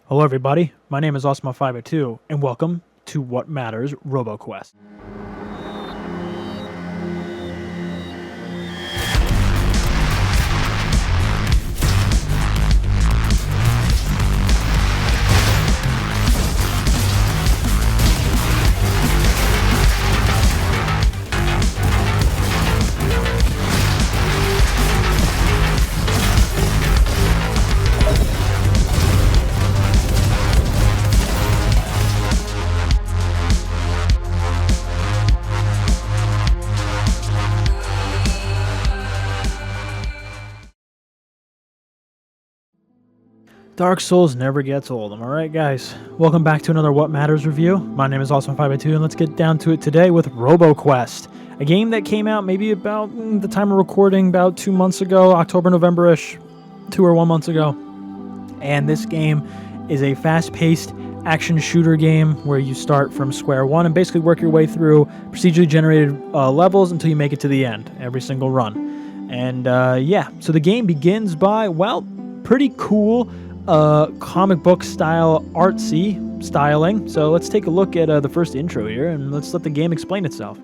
Hello everybody, my name is Osmo502, and welcome to What Matters Roboquest. Dark Souls never gets old, am I right guys? Welcome back to another What Matters review. My name is Osmo502 and let's get down to it today with Robo Quest, a game that came out maybe about the time of recording, about 2 months ago, October, November-ish, 2 or 1 month ago. And this game is a fast-paced action shooter game where you start from square one and basically work your way through procedurally generated levels until you make it to the end, every single run. And yeah, so the game begins by, well, pretty cool comic book style artsy styling. So let's take a look at the first intro here and let's let the game explain itself.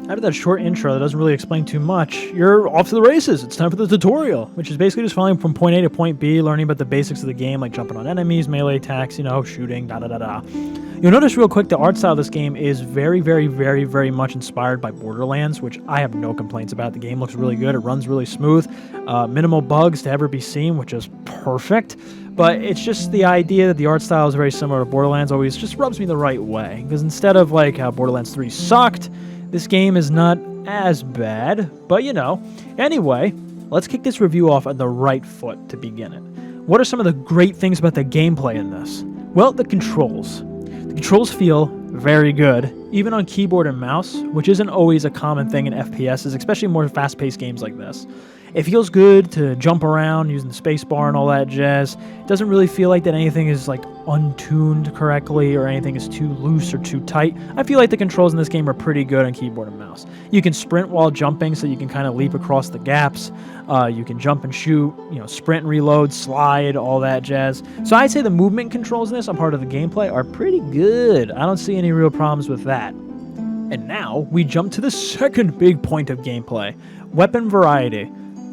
After that short intro that doesn't really explain too much, you're off to the races. It's time for the tutorial, which is basically just following from point A to point B, learning about the basics of the game, like jumping on enemies, melee attacks, shooting, da-da-da-da. You'll notice real quick the art style of this game is very, very, very, very much inspired by Borderlands, which I have no complaints about. The game looks really good. It runs really smooth. Minimal bugs to ever be seen, which is perfect. But it's just the idea that the art style is very similar to Borderlands always just rubs me the right way. Because instead of like how Borderlands 3 sucked, this game is not as bad, but Anyway, let's kick this review off on the right foot to begin it. What are some of the great things about the gameplay in this? Well, the controls. The controls feel very good, even on keyboard and mouse, which isn't always a common thing in FPSs, especially more fast-paced games like this. It feels good to jump around using the spacebar and all that jazz. It doesn't really feel like that anything is like untuned correctly or anything is too loose or too tight. I feel like the controls in this game are pretty good on keyboard and mouse. You can sprint while jumping, so you can kind of leap across the gaps. You can jump and shoot, sprint and reload, slide, all that jazz. So I'd say the movement controls in this, a part of the gameplay, are pretty good. I don't see any real problems with that. And now we jump to the second big point of gameplay, weapon variety.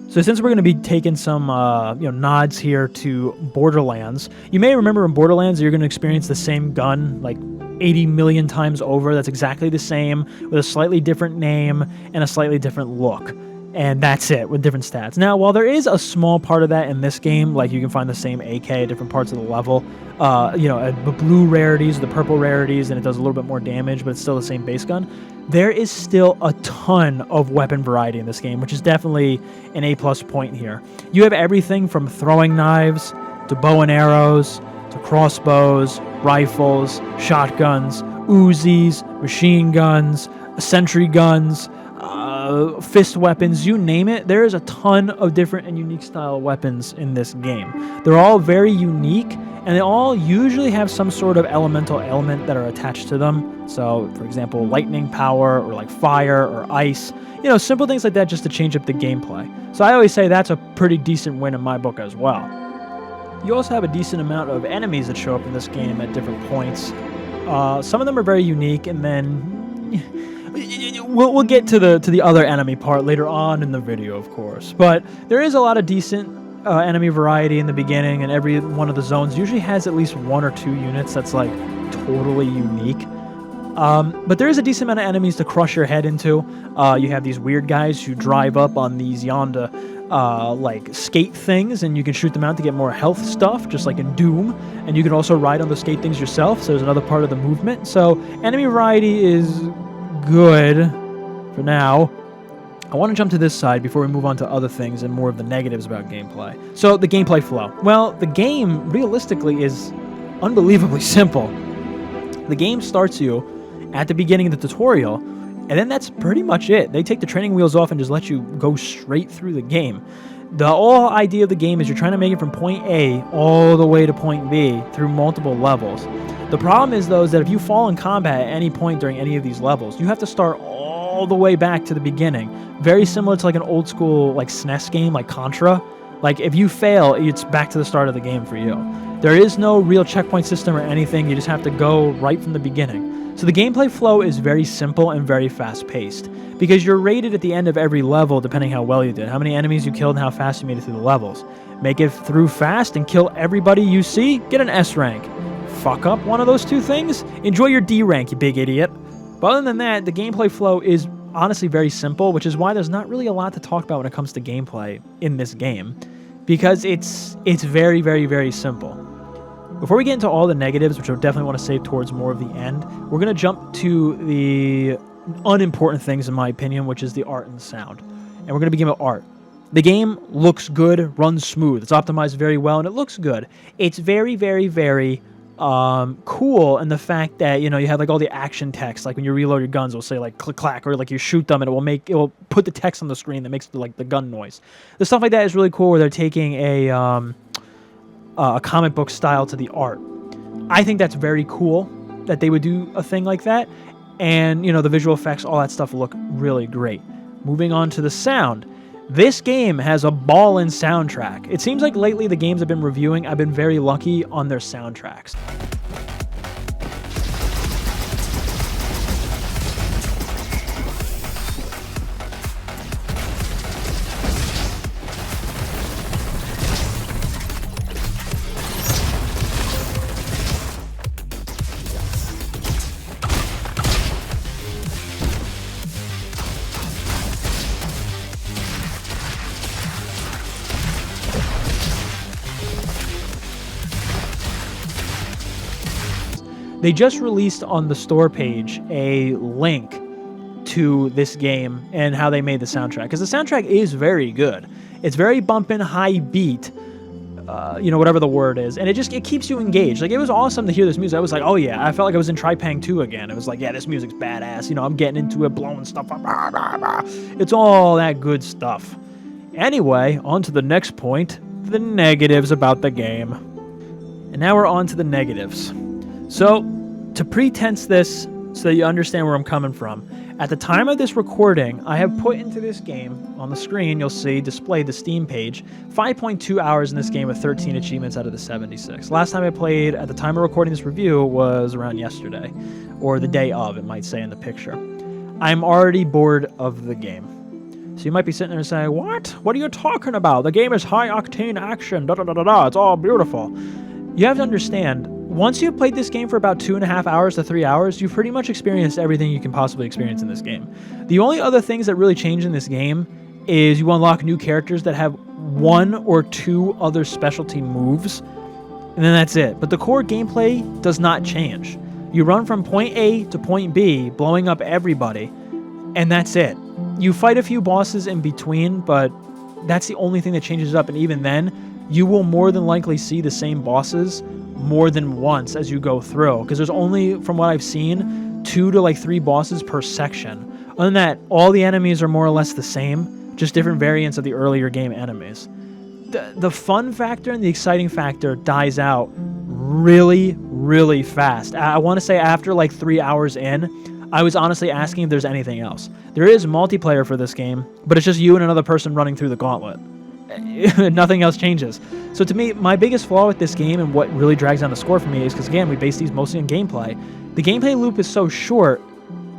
So since we're going to be taking some nods here to Borderlands, you may remember in Borderlands you're going to experience the same gun like 80 million times over. That's exactly the same with a slightly different name and a slightly different look. And that's it, with different stats. Now, while there is a small part of that in this game, like you can find the same AK at different parts of the level, the blue rarities, the purple rarities, and it does a little bit more damage, but it's still the same base gun, there is still a ton of weapon variety in this game, which is definitely an A+ point here. You have everything from throwing knives, to bow and arrows, to crossbows, rifles, shotguns, Uzis, machine guns, sentry guns, fist weapons, you name it. There is a ton of different and unique style weapons in this game. They're all very unique, and they all usually have some sort of elemental element that are attached to them. So, for example, lightning power, or like fire or ice. You know, simple things like that just to change up the gameplay. So I always say that's a pretty decent win in my book as well. You also have a decent amount of enemies that show up in this game at different points. Some of them are very unique, and then we'll get to the other enemy part later on in the video, of course. But there is a lot of decent enemy variety in the beginning, and every one of the zones usually has at least 1 or 2 units that's like totally unique. But there is a decent amount of enemies to crush your head into. You have these weird guys who drive up on these yonder like skate things, and you can shoot them out to get more health stuff, just like in Doom. And you can also ride on the skate things yourself, so there's another part of the movement. So enemy variety is good for now. I want to jump to this side before we move on to other things and more of the negatives about gameplay. So the gameplay flow. Well, the game realistically is unbelievably simple. The game starts you at the beginning of the tutorial, and then that's pretty much it. They take the training wheels off and just let you go straight through the game. The whole idea of the game is you're trying to make it from point A all the way to point B through multiple levels. The problem is, though, is that if you fall in combat at any point during any of these levels, you have to start all the way back to the beginning. Very similar to like an old school like SNES game like Contra. Like if you fail, it's back to the start of the game for you. There is no real checkpoint system or anything. You just have to go right from the beginning. So the gameplay flow is very simple and very fast-paced, because you're rated at the end of every level depending how well you did, how many enemies you killed, and how fast you made it through the levels. Make it through fast and kill everybody you see, get an S rank. Fuck up one of those two things, enjoy your D rank, you big idiot. But other than that, the gameplay flow is honestly very simple, which is why there's not really a lot to talk about when it comes to gameplay in this game, because it's very, very, very simple. Before we get into all the negatives, which I definitely want to save towards more of the end, we're going to jump to the unimportant things, in my opinion, which is the art and sound. And we're going to begin with art. The game looks good, runs smooth. It's optimized very well, and it looks good. It's very, very, very cool in the fact that, you know, you have like all the action text. Like when you reload your guns, it'll say like click clack, or like you shoot them and it will put the text on the screen that makes like the gun noise. The stuff like that is really cool, where they're taking a comic book style to the art. I think that's very cool that they would do a thing like that. And, you know, the visual effects, all that stuff look really great. Moving on to the sound. This game has a ballin' soundtrack. It seems like lately the games I've been reviewing, I've been very lucky on their soundtracks. They just released on the store page a link to this game and how they made the soundtrack, because the soundtrack is very good. It's very bumpin', high beat, you know, whatever the word is, and it keeps you engaged. Like, it was awesome to hear this music. I was like, oh yeah, I felt like I was in Tripang 2 again. It was like, yeah, this music's badass. You know, I'm getting into it, blowing stuff up. It's all that good stuff. Anyway, on to the next point, the negatives about the game. And now we're on to the negatives. So, to pretense this so that you understand where I'm coming from, at the time of this recording, I have put into this game, on the screen, you'll see displayed the Steam page, 5.2 hours in this game with 13 achievements out of the 76. Last time I played, at the time of recording this review, was around yesterday, or the day of, it might say in the picture. I'm already bored of the game. So you might be sitting there and saying, what? What are you talking about? The game is high-octane action, da-da-da-da-da, it's all beautiful. You have to understand, once you've played this game for about 2.5 hours to 3 hours, you've pretty much experienced everything you can possibly experience in this game. The only other things that really change in this game is you unlock new characters that have 1 or 2 other specialty moves, and then that's it. But the core gameplay does not change. You run from point A to point B, blowing up everybody, and that's it. You fight a few bosses in between, but that's the only thing that changes up, and even then, you will more than likely see the same bosses more than once as you go through, because there's only, from what I've seen, 2 to 3 bosses per section Other than that, all the enemies are more or less the same, just different variants of the earlier game enemies. The fun factor and the exciting factor dies out really, really fast. I want to say after like 3 hours in, I was honestly asking if there's anything else. There is multiplayer for this game, but it's just you and another person running through the gauntlet. Nothing else changes. So to me, my biggest flaw with this game and what really drags down the score for me is because, again, we base these mostly on gameplay. The gameplay loop is so short,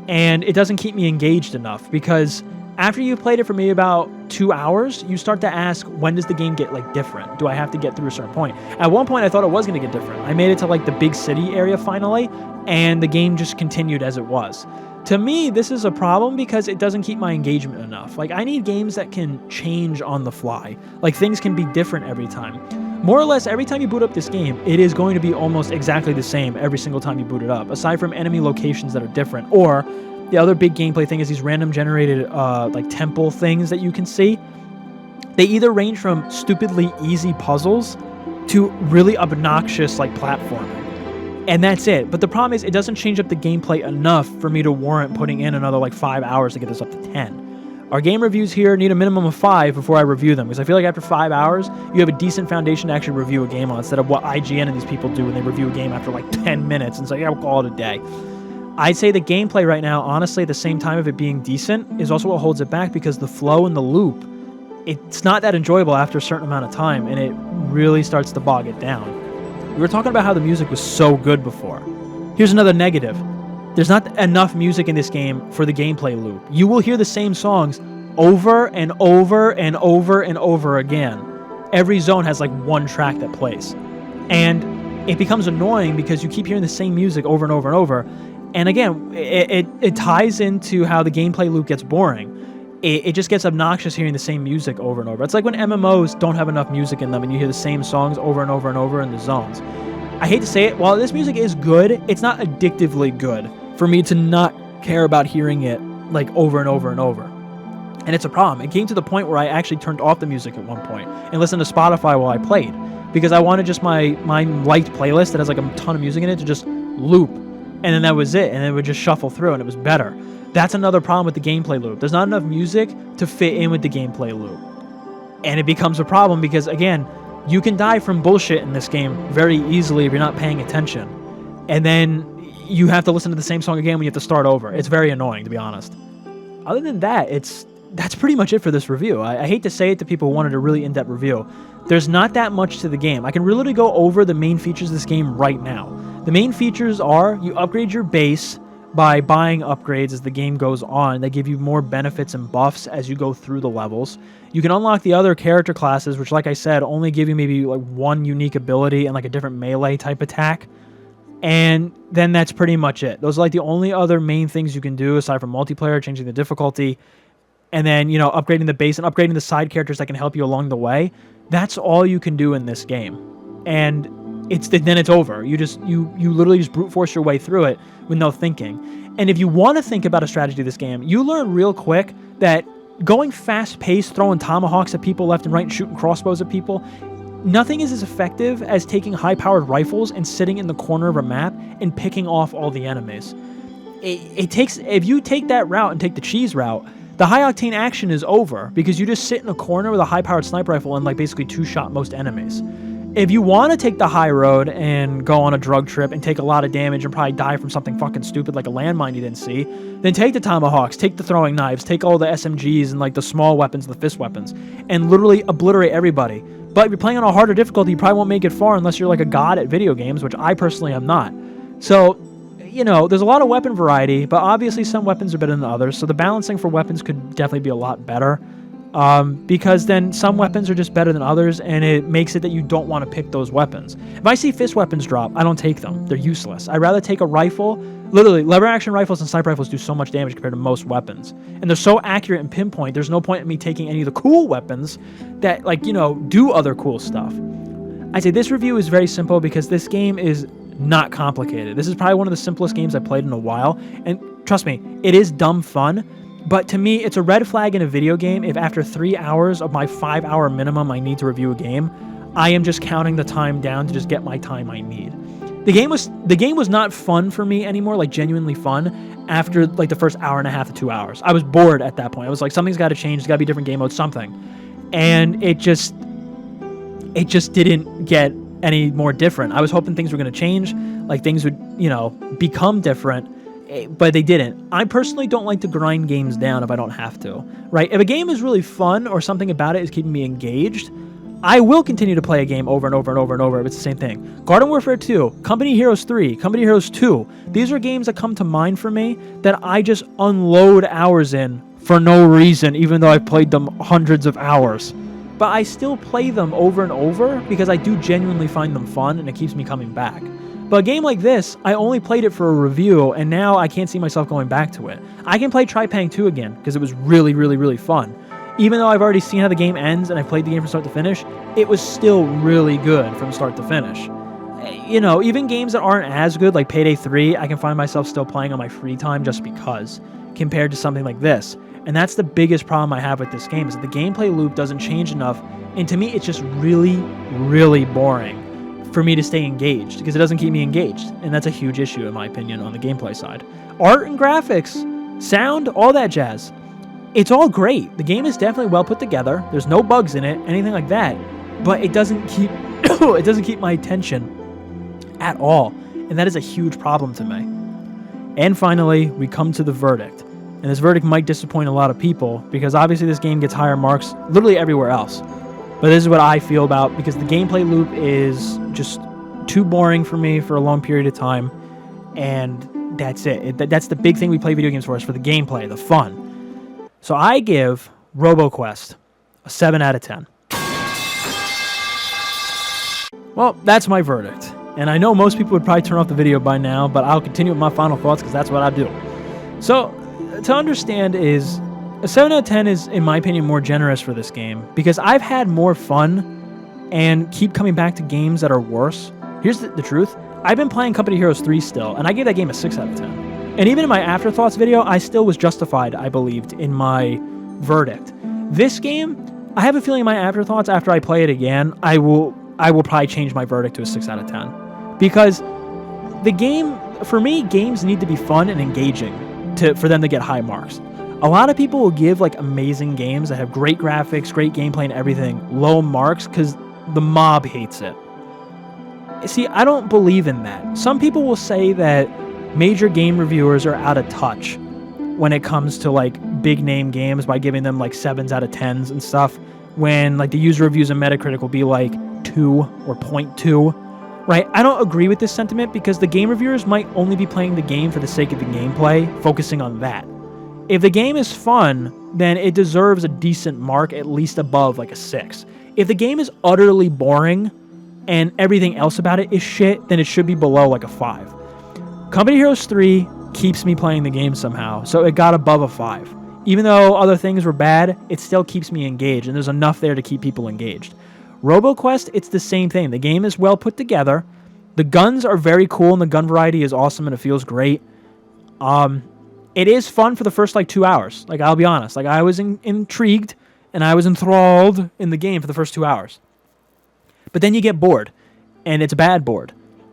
and it doesn't keep me engaged enough, because after you've played it for maybe about 2 hours, you start to ask, when does the game get like different? Do I have to get through a certain point? At one point, I thought it was going to get different. I made it to like the big city area finally, and the game just continued as it was. To me, this is a problem because it doesn't keep my engagement enough. Like, I need games that can change on the fly. Like, things can be different every time. More or less, every time you boot up this game, it is going to be almost exactly the same every single time you boot it up, aside from enemy locations that are different. Or the other big gameplay thing is these random generated like temple things that you can see. They either range from stupidly easy puzzles to really obnoxious like platforming. And that's it. But the problem is it doesn't change up the gameplay enough for me to warrant putting in another like 5 hours to get this up to 10. Our game reviews here need a minimum of 5 before I review them, because I feel like after 5 hours, you have a decent foundation to actually review a game on, instead of what IGN and these people do when they review a game after like 10 minutes and say, yeah, we'll call it a day. I'd say the gameplay right now, honestly, at the same time of it being decent, is also what holds it back, because the flow and the loop, it's not that enjoyable after a certain amount of time, and it really starts to bog it down. We were talking about how the music was so good before. Here's another negative. There's not enough music in this game for the gameplay loop. You will hear the same songs over and over and over and over again. Every zone has like one track that plays. And it becomes annoying because you keep hearing the same music over and over and over. And again, it ties into how the gameplay loop gets boring. It just gets obnoxious hearing the same music over and over. It's like when MMOs don't have enough music in them and you hear the same songs over and over and over in the zones. I hate to say it, while this music is good, it's not addictively good for me to not care about hearing it like over and over and over. And it's a problem. It came to the point where I actually turned off the music at one point and listened to Spotify while I played, because I wanted just my liked playlist that has like a ton of music in it to just loop. And then that was it. And it would just shuffle through and it was better. That's another problem with the gameplay loop. There's not enough music to fit in with the gameplay loop. And it becomes a problem because, again, you can die from bullshit in this game very easily if you're not paying attention. And then you have to listen to the same song again when you have to start over. It's very annoying, to be honest. Other than that, that's pretty much it for this review. I hate to say it to people who wanted a really in-depth review. There's not that much to the game. I can really go over the main features of this game right now. The main features are you upgrade your base by buying upgrades as the game goes on. They give you more benefits and buffs as you go through the levels. You can unlock the other character classes, which, like I said, only give you maybe like one unique ability and like a different melee type attack. And then that's pretty much it. Those are like the only other main things you can do aside from multiplayer, changing the difficulty, and then, you know, upgrading the base and upgrading the side characters that can help you along the way. That's all you can do in this game. And then it's over. You literally just brute force your way through it with no thinking. And if you want to think about a strategy of this game, you learn real quick that going fast-paced, throwing tomahawks at people left and right and shooting crossbows at people, nothing is as effective as taking high-powered rifles and sitting in the corner of a map and picking off all the enemies. If you take that route and take the cheese route, the high-octane action is over because you just sit in a corner with a high-powered sniper rifle and like basically two-shot most enemies. If you want to take the high road and go on a drug trip and take a lot of damage and probably die from something fucking stupid like a landmine you didn't see, then take the tomahawks, take the throwing knives, take all the SMGs and like the small weapons, the fist weapons, and literally obliterate everybody. But if you're playing on a harder difficulty, you probably won't make it far unless you're like a god at video games, which I personally am not. So, you know, there's a lot of weapon variety, but obviously some weapons are better than others, so the balancing for weapons could definitely be a lot better. Because then some weapons are just better than others, and it makes it that you don't want to pick those weapons. If I see fist weapons drop, I don't take them. They're useless. I'd rather take a rifle. Literally, lever-action rifles and sniper rifles do so much damage compared to most weapons. And they're so accurate and pinpoint, there's no point in me taking any of the cool weapons that, like, you know, do other cool stuff. I'd say this review is very simple because this game is not complicated. This is probably one of the simplest games I've played in a while. And trust me, it is dumb fun. But to me, it's a red flag in a video game if after 3 hours of my 5-hour minimum I need to review a game, I am just counting the time down to just get my time I need. The game was not fun for me anymore, like genuinely fun, after like the first hour and a half to 2 hours. I was bored at that point. I was like, something's got to change. There's got to be a different game mode, something. And it just didn't get any more different. I was hoping things were going to change, like things would, become different, but they didn't. I personally don't like to grind games down if I don't have to, right? If a game is really fun or something about it is keeping me engaged, I will continue to play a game over and over and over and over if it's the same thing. Garden Warfare 2, Company Heroes 3, Company Heroes 2. These are games that come to mind for me that I just unload hours in for no reason, even though I've played them hundreds of hours. But I still play them over and over because I do genuinely find them fun and it keeps me coming back. But a game like this, I only played it for a review and now I can't see myself going back to it. I can play Tripang 2 again because it was really, really, really fun. Even though I've already seen how the game ends and I played the game from start to finish, it was still really good from start to finish. Even games that aren't as good, like Payday 3, I can find myself still playing on my free time just because, compared to something like this. And that's the biggest problem I have with this game, is that the gameplay loop doesn't change enough, and to me, it's just really, really boring for me to stay engaged, because it doesn't keep me engaged, and that's a huge issue, in my opinion, on the gameplay side. Art and graphics, sound, all that jazz. It's all great. The game is definitely well put together. There's no bugs in it, anything like that. But it doesn't keep it doesn't keep my attention at all. And that is a huge problem to me. And finally, we come to the verdict. And this verdict might disappoint a lot of people because obviously this game gets higher marks literally everywhere else. But this is what I feel about, because the gameplay loop is just too boring for me for a long period of time. And that's it. That's the big thing we play video games for, is for the gameplay, the fun. So I give Roboquest a 7 out of 10. Well, that's my verdict. And I know most people would probably turn off the video by now, but I'll continue with my final thoughts because that's what I do. So, to understand is, a 7 out of 10 is, in my opinion, more generous for this game because I've had more fun and keep coming back to games that are worse. Here's the truth. I've been playing Company Heroes 3 still, and I gave that game a 6 out of 10. And even in my afterthoughts video, I still was justified, I believed, in my verdict. This game, I have a feeling in my afterthoughts, after I play it again, I will probably change my verdict to a 6 out of 10. Because the game, for me, games need to be fun and engaging for them to get high marks. A lot of people will give like amazing games that have great graphics, great gameplay and everything low marks because the mob hates it. See, I don't believe in that. Some people will say that major game reviewers are out of touch when it comes to like big name games by giving them like 7s out of 10s and stuff, when like the user reviews and Metacritic will be like 2 or 0.2, right? I don't agree with this sentiment because the game reviewers might only be playing the game for the sake of the gameplay, focusing on that. If the game is fun, then it deserves a decent mark, at least above like a 6. If the game is utterly boring and everything else about it is shit, then it should be below like a 5. Company Heroes 3 keeps me playing the game somehow, so it got above a 5. Even though other things were bad, it still keeps me engaged, and there's enough there to keep people engaged. Roboquest, it's the same thing. The game is well put together. The guns are very cool, and the gun variety is awesome, and it feels great. It is fun for the first, 2 hours. I'll be honest. I was intrigued, and I was enthralled in the game for the first 2 hours. But then you get bored, and it's a bad bored.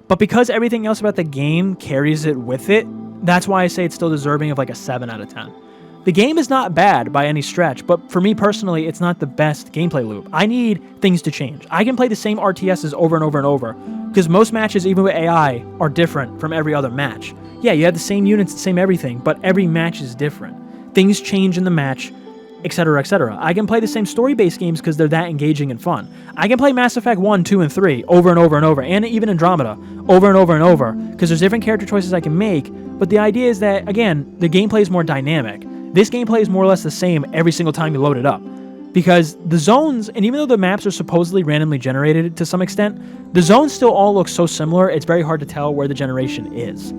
But because everything else about the game carries it with it, that's why I say it's still deserving of a 7 out of 10. The game is not bad by any stretch, but for me personally, it's not the best gameplay loop. I need things to change. I can play the same RTSs over and over and over, because most matches, even with AI, are different from every other match. Yeah, you have the same units, the same everything, but every match is different. Things change in the match, etc., etc. I can play the same story-based games because they're that engaging and fun. I can play Mass Effect 1, 2, and 3 over and over and over, and even Andromeda over and over and over, because there's different character choices I can make, but the idea is that, again, the gameplay is more dynamic. This gameplay is more or less the same every single time you load it up. Because the zones, and even though the maps are supposedly randomly generated to some extent, the zones still all look so similar, it's very hard to tell where the generation is.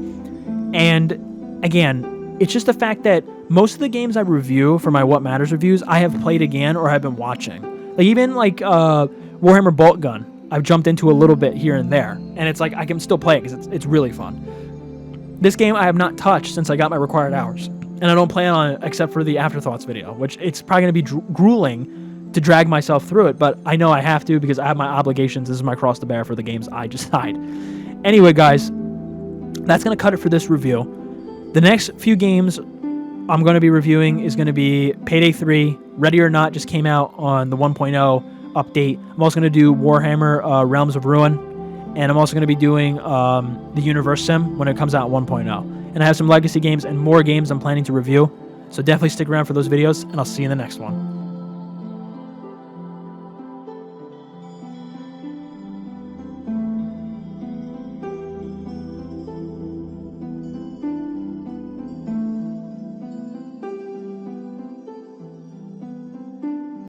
And, again, it's just the fact that most of the games I review for my What Matters reviews, I have played again or have been watching. Even Warhammer Bolt Gun, I've jumped into a little bit here and there. And it's I can still play it because it's really fun. This game I have not touched since I got my required hours. And I don't plan on it except for the Afterthoughts video, which it's probably going to be grueling to drag myself through it, but I know I have to because I have my obligations. This is my cross to bear for the games I decide. Anyway, guys, that's going to cut it for this review. The next few games I'm going to be reviewing is going to be Payday 3, Ready or Not just came out on the 1.0 update. I'm also going to do Warhammer Realms of Ruin, and I'm also going to be doing the Universe Sim when it comes out 1.0. And I have some legacy games and more games I'm planning to review, so definitely stick around for those videos, and I'll see you in the next one.